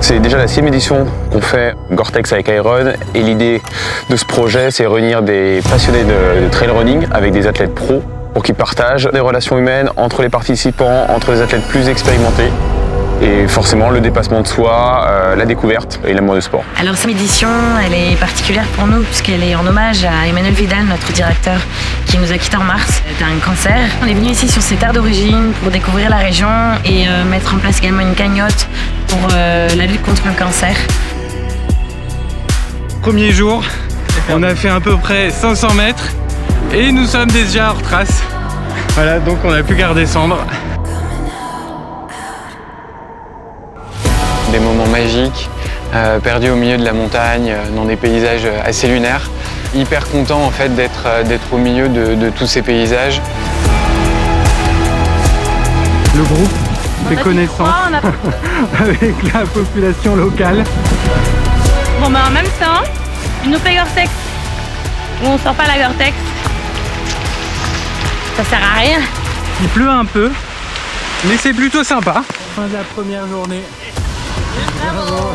C'est déjà la 6e édition qu'on fait Gore-Tex avec Iron et l'idée de ce projet, c'est réunir des passionnés de trail running avec des athlètes pros pour qu'ils partagent des relations humaines entre les participants, entre les athlètes plus expérimentés et forcément le dépassement de soi, la découverte et l'amour du sport. Alors cette édition, elle est particulière pour nous puisqu'elle est en hommage à Emmanuel Vidal, notre directeur, qui nous a quittés en mars d'un cancer. On est venu ici sur ses terres d'origine pour découvrir la région et mettre en place également une cagnotte pour la lutte contre le cancer. Premier jour, on a fait à peu près 500 mètres et nous sommes déjà hors trace. Voilà, donc on n'a plus qu'à redescendre. Des moments magiques, perdus au milieu de la montagne, dans des paysages assez lunaires. Hyper content en fait d'être au milieu de tous ces paysages. Le groupe fait connaissance avec la population locale. Bon en même temps, une OP Gore-Tex où on sort pas la Gore-Tex, ça sert à rien. Il pleut un peu, mais c'est plutôt sympa. Fin de la première journée. Bravo.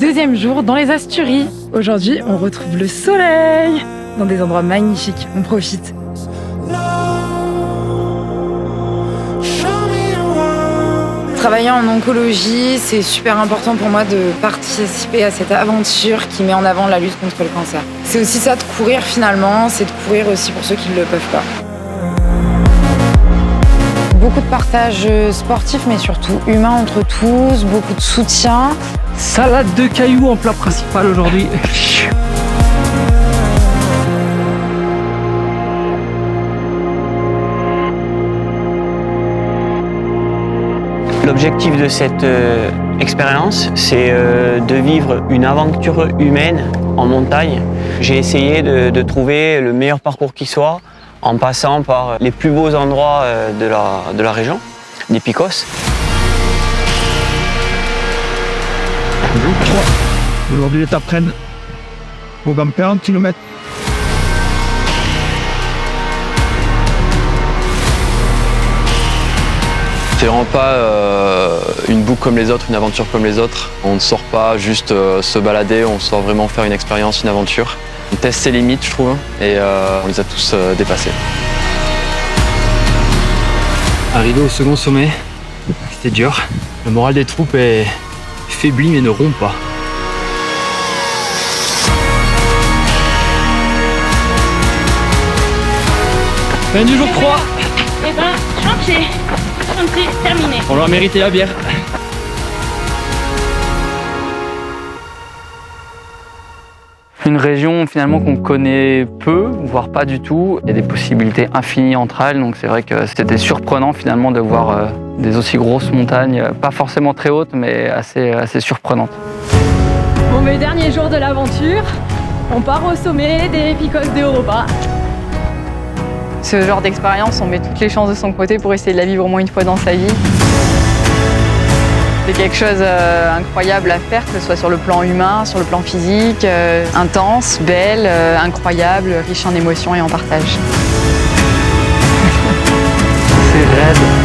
Deuxième jour dans les Asturies. Aujourd'hui, on retrouve le soleil dans des endroits magnifiques. On profite. Travailler en oncologie, c'est super important pour moi de participer à cette aventure qui met en avant la lutte contre le cancer. C'est aussi ça de courir finalement, c'est de courir aussi pour ceux qui ne le peuvent pas. Beaucoup de partage sportif, mais surtout humain entre tous, beaucoup de soutien. Salade de cailloux en plat principal aujourd'hui. L'objectif de cette expérience, c'est de vivre une aventure humaine en montagne. J'ai essayé de trouver le meilleur parcours qui soit, en passant par les plus beaux endroits de la région, des Picos. Aujourd'hui, l'étape Rennes, programme 40 km. C'est vraiment pas une boucle comme les autres, une aventure comme les autres. On ne sort pas juste se balader, on sort vraiment faire une expérience, une aventure. On teste ses limites, je trouve, et on les a tous dépassées. Arrivé au second sommet, c'était dur. Le moral des troupes est faibli mais ne rompt pas. Fin du jour 3. Eh ben, chantier terminé. On leur a mérité la bière. Une région finalement qu'on connaît peu, voire pas du tout. Il y a des possibilités infinies entre elles, donc c'est vrai que c'était surprenant finalement de voir des aussi grosses montagnes, pas forcément très hautes, mais assez surprenantes. Bon, mais dernier jour de l'aventure, on part au sommet des Picos d'Europa. Ce genre d'expérience, on met toutes les chances de son côté pour essayer de la vivre au moins une fois dans sa vie. C'est quelque chose d'incroyable à faire, que ce soit sur le plan humain, sur le plan physique, intense, belle, incroyable, riche en émotions et en partage. C'est raide.